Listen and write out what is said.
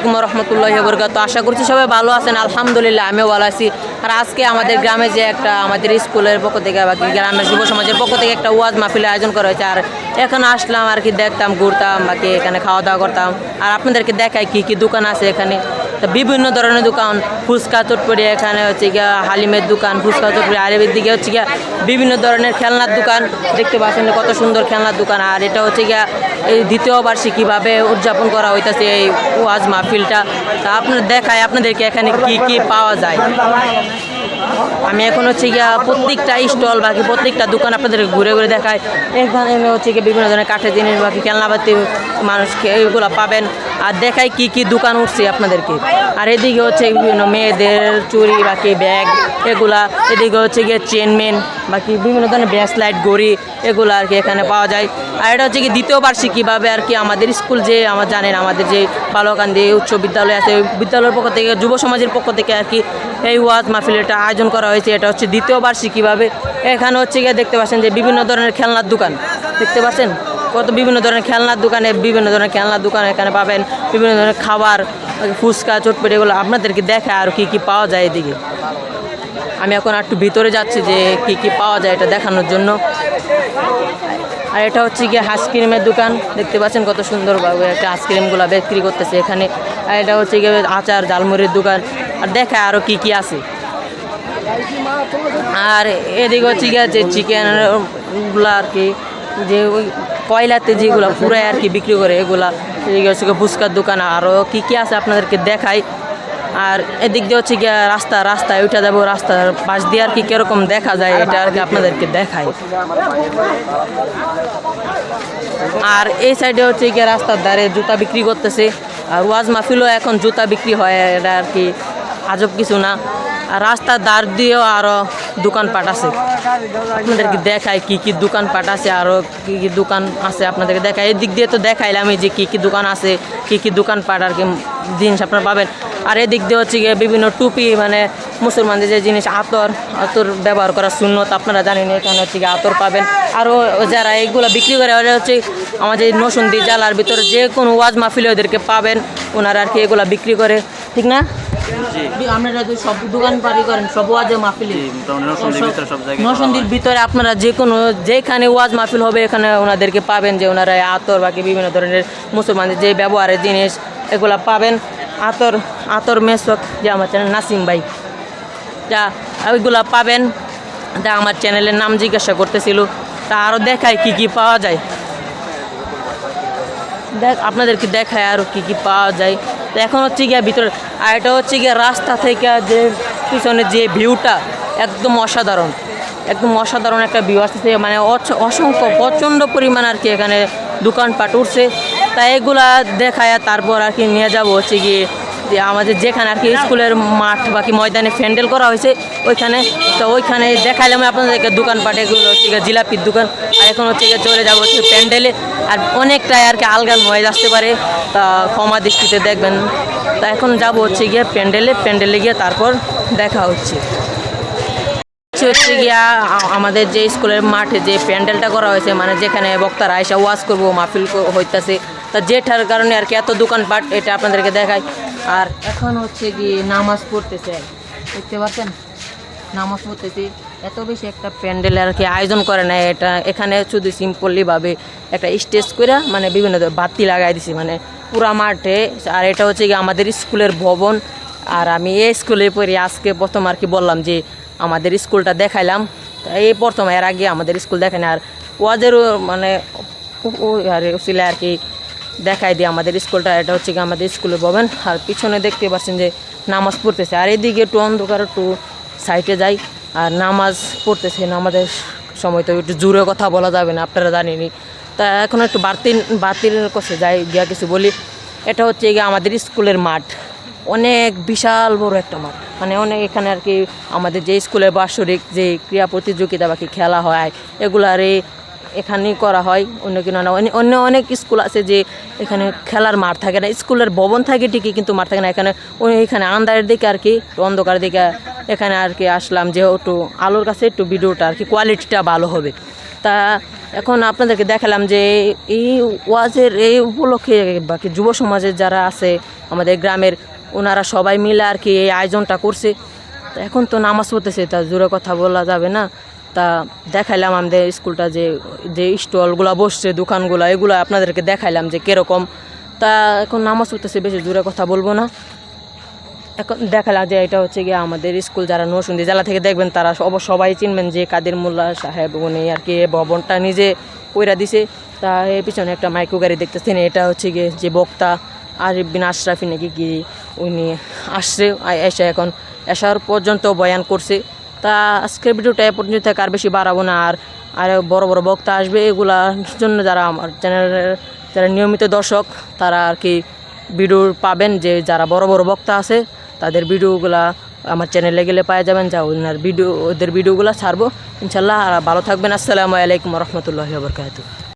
রহমতুল্লাহি ওয়া বারাকাতুহু। আশা করছি সবাই ভালো আছেন। আলহামদুলিল্লাহ আমিও ভালো আছি। আর আজকে আমাদের গ্রামে যে একটা আমাদের স্কুলের পক্ষ থেকে বা গ্রামের যুব সমাজের পক্ষ থেকে একটা ওয়াজ মাহফিলের আয়োজন করা হয়েছে। আর এখন আসলাম আর কি, দেখতাম, ঘুরতাম, বাকি এখানে খাওয়া দাওয়া করতাম। আর আপনাদেরকে দেখাই কি কি দোকান আছে এখানে। তো বিভিন্ন ধরনের দোকান, ফুচকা চটপটি, এখানে হচ্ছে গিয়া হালিমের দোকান, ফুচকা চটপটি। আর এর দিকে হচ্ছে গিয়া বিভিন্ন ধরনের খেলনার দোকান, দেখতে পাচ্ছেন কত সুন্দর খেলনার দোকান। আর এটা হচ্ছে গিয়া এই দ্বিতীয় বার্ষিকীভাবে উদযাপন করা হইতেছে এই ওয়াজ মাহফিলটা। তা আপনার দেখায় আপনাদেরকে এখানে কি কি পাওয়া যায়। আমি এখন হচ্ছে গিয়া প্রত্যেকটা স্টল বাকি প্রত্যেকটা দোকান আপনাদেরকে ঘুরে ঘুরে দেখাই। এখানে হচ্ছে গিয়ে বিভিন্ন ধরনের কাঠের জিনিস বাকি খেলনাপাতি মানুষকে এইগুলো পাবেন। আর দেখাই কি কি দোকান উঠছে আপনাদেরকে। আর এদিকে হচ্ছে বিভিন্ন মেয়েদের চুড়ি বাকি ব্যাগ এগুলা, এদিকে হচ্ছে গিয়ে চেনমেন বাকি বিভিন্ন ধরনের ব্রেসলাইট ঘড়ি এগুলো আর কি এখানে পাওয়া যায়। আর এটা হচ্ছে কি দ্বিতীয় বার্ষিকীভাবে আর কি আমাদের স্কুল যে আমার জানেন আমাদের যে বালকান্দি উচ্চ বিদ্যালয় আছে, বিদ্যালয়ের পক্ষ থেকে যুব সমাজের পক্ষ থেকে আর কি এই ওয়াজ মাহফিলটা আয়োজন করা হয়েছে। এটা হচ্ছে দ্বিতীয় বার্ষিকীভাবে। এখানে হচ্ছে গিয়ে দেখতে পাচ্ছেন যে বিভিন্ন ধরনের খেলনার দোকান দেখতে পাচ্ছেন, কত বিভিন্ন ধরনের খেলনার দোকানে বিভিন্ন ধরনের খেলনার দোকান এখানে পাবেন। বিভিন্ন ধরনের খাবার, ফুচকা চটপটি এগুলো আপনাদেরকে দেখায় আর কি কি পাওয়া যায় এদিকে। আমি এখন একটু ভিতরে যাচ্ছি যে কি কি পাওয়া যায় এটা দেখানোর জন্য। আর এটা হচ্ছে গিয়ে আইসক্রিমের দোকান, দেখতে পাচ্ছেন কত সুন্দরভাবে একটা আইসক্রিমগুলো বিক্রি করতেছে এখানে। আর এটা হচ্ছে গিয়ে আচার ঝালমুড়ির দোকান। আর দেখায় আরও কি কি আছে। আর এদিকে হচ্ছে গিয়ে যে চিকেনগুলো আর কি, যে ওই কয়লাতে যেগুলো পুরাই আর কি বিক্রি করে এগুলা, এদিকে হচ্ছে গিয়ে ফুচকার দোকান। আরও কী কী আছে আপনাদেরকে দেখাই। আর এদিক দিয়ে হচ্ছে গিয়ে রাস্তায় উঠে যাবো, রাস্তার পাশ দিয়ে আর কি কীরকম দেখা যায় এটা আর কি আপনাদেরকে দেখাই। আর এই সাইডে হচ্ছে গিয়ে রাস্তার ধারে জুতা বিক্রি করতেছে। আর ওয়াজ মাহফিলও এখন জুতা বিক্রি হয়, এটা আর কি আজব কিছু না। আর রাস্তার ধার দিয়েও আরও দোকানপাট আছে, আপনাদেরকে দেখাই কি কি দোকানপাট আছে, আরও কী কী দোকান আছে আপনাদেরকে দেখাই। এই দিক দিয়ে তো দেখাইলাম আমি যে কী কী দোকান আছে, কী কী দোকানপাট আর কি জিনিস আপনারা পাবেন। আর এদিক দিয়ে হচ্ছে গিয়ে বিভিন্ন টুপি, মানে মুসলমানদের যে জিনিস আতর ব্যবহার করা সুন্নত, আপনারা জানেন এখানে হচ্ছে গিয়ে আতর পাবেন। আরও যারা এইগুলো বিক্রি করে ওরা হচ্ছে আমাদের নরসিংদী জেলার ভিতরে যে কোনো ওয়াজ মাহফিলে ওদেরকে পাবেন, ওনারা আর কি এগুলো বিক্রি করে, ঠিক না? আপনারা তো সব দোকান পারি করেন সব ওয়াজ মাহফিলে, নরসিংদীর ভিতরে আপনারা যে কোনো যেখানে ওয়াজ মাহফিল হবে এখানে ওনাদেরকে পাবেন, যে ওনারা আতর বাকি বিভিন্ন ধরনের মুসলমানদের যে ব্যবহারের জিনিস এগুলা পাবেন। আতর মেসক যে আমার চ্যানেল নাসিম ভাই, যা ওইগুলা পাবেন। যা আমার চ্যানেলের নাম জিজ্ঞাসা করতেছিল। তা আরও দেখায় কি কি পাওয়া যায়, আপনাদেরকে দেখায় আরও কি কি পাওয়া যায়। তো এখন হচ্ছে গিয়ে ভিতরে। আর এটা হচ্ছে গিয়ে রাস্তা থেকে যে পিছনে যে ভিউটা একদম অসাধারণ, একদম অসাধারণ একটা ভিউ আসতেছে। মানে অসংখ্য প্রচণ্ড পরিমাণ আর কি এখানে দোকানপাট উঠছে। তাই এগুলা দেখায় তারপর আর কি নিয়ে যাবো হচ্ছে গিয়ে যে আমাদের যেখানে আর কি স্কুলের মাঠ বাকি ময়দানে প্যান্ডেল করা হয়েছে ওইখানে। তো ওইখানে দেখাইলাম আপনাদেরকে দোকানপাট, এগুলো হচ্ছে গিয়ে জিলাপির দোকান। আর এখন হচ্ছে গিয়ে চলে যাবো হচ্ছে প্যান্ডেলে। আর অনেকটাই আর কি আলগা নয়েজ আসতে পারে, তা ক্ষমা দৃষ্টিতে দেখবেন। তা এখন যাবো হচ্ছে গিয়ে প্যান্ডেলে গিয়ে তারপর দেখা হচ্ছে হচ্ছে গিয়া আমাদের যে স্কুলের মাঠে যে প্যান্ডেলটা করা হয়েছে, মানে যেখানে বক্তারা আয়সা ওয়াজ করবো, মাহফিল হইতেছে। তা যেটার কারণে আর কি এত দোকানপাট, এটা আপনাদেরকে দেখাই। আর এখন হচ্ছে কি নামাজ পড়তেছে, দেখতে পাচ্ছেন নামাজ পড়তেছি। এত বেশি একটা প্যান্ডেল আর কি আয়োজন করে না এটা, এখানে শুধু সিম্পলিভাবে একটা স্টেজ করে মানে বিভিন্ন বাতি লাগাই দিছি মানে পুরা মাঠে। আর এটা হচ্ছে কি আমাদের স্কুলের ভবন। আর আমি এই স্কুলে পড়ি, আজকে প্রথম আর কি বললাম যে আমাদের স্কুলটা দেখাইলাম। এই প্রথম, এর আগে আমাদের স্কুল দেখায় না। আর ওয়াজেরও মানে ছিল আর কি দেখাই দিই আমাদের স্কুলটা। এটা হচ্ছে কি আমাদের স্কুলের ভবন। আর পিছনে দেখতে পাচ্ছেন যে নামাজ পড়তেছে। আর এদিকে একটু অন্ধকার, একটু সাইডে যাই। আর নামাজ পড়তেছে, নামাজের সময় তো একটু জোরে কথা বলা যাবে না, আপনারা জানেনই। তা এখন একটু বাতিল কষে যাই গিয়া কিছু বলি। এটা হচ্ছে গিয়ে আমাদের স্কুলের মাঠ, অনেক বিশাল বড় একটা মাঠ। মানে অনেক এখানে আর কি আমাদের যে স্কুলের বার্ষিক যে ক্রীড়া প্রতিযোগিতা বাকি খেলা হয় এগুলারে এখানেই করা হয়। অন্য কিনা না, অন্য অনেক স্কুল আছে যে এখানে খেলার মাঠ থাকে না, স্কুলের ভবন থাকে ঠিকই কিন্তু মাঠ থাকে না। এখানে আন্ধারের দিকে আর কি অন্ধকার দিকে এখানে আর কি আসলাম যে একটু আলোর কাছে একটু ভিডিওটা আর কি কোয়ালিটিটা ভালো হবে। তা এখন আপনাদেরকে দেখালাম যে এই ওয়াজের এই উপলক্ষে বাকি যুব সমাজের যারা আছে আমাদের গ্রামের, ওনারা সবাই মিলে আর কি এই আয়োজনটা করছে। তো এখন তো নামাজ পড়তেছে, তা জোরে কথা বলা যাবে না। তা দেখাইলাম আমাদের স্কুলটা যে যে স্টলগুলো বসছে, দোকানগুলো, এগুলো আপনাদেরকে দেখাইলাম যে কীরকম। তা এখন নামাজ পড়তেছে, বেশি জোরে কথা বলবো না। এখন দেখালাম যে এটা হচ্ছে গিয়ে আমাদের স্কুল, যারা নরসিংদী জেলা থেকে দেখবেন তারা সবাই চিনবেন যে কাদের মোল্লা সাহেব, উনি আর কি ভবনটা নিজে কইরা দিছে। তা এর পিছনে একটা মাইক্রো গাড়ি দেখতেছেন, এটা হচ্ছে গিয়ে যে বক্তা আরিফ বিন আশরাফি নাকি কি, উনি আসছে, এসে এখন আসার পর্যন্ত বয়ান করছে। তা আজকের ভিডিওটা এ পর্যন্ত থেকে আর বেশি বাড়াবো না। আর বড় বড় বক্তা আসবে, এগুলার জন্য যারা আমার চ্যানেলের যারা নিয়মিত দর্শক তারা আর কি ভিডিও পাবেন, যে যারা বড় বড় বক্তা আছে তাদের ভিডিওগুলা আমার চ্যানেলে গেলে পাওয়া যাবেন, যা ওদের ভিডিওগুলো ছাড়বো ইনশাল্লাহ। আর ভালো থাকবেন। আসসালামু আলাইকুম রহমতুল্লাহি ওয়া বারাকাতুহু।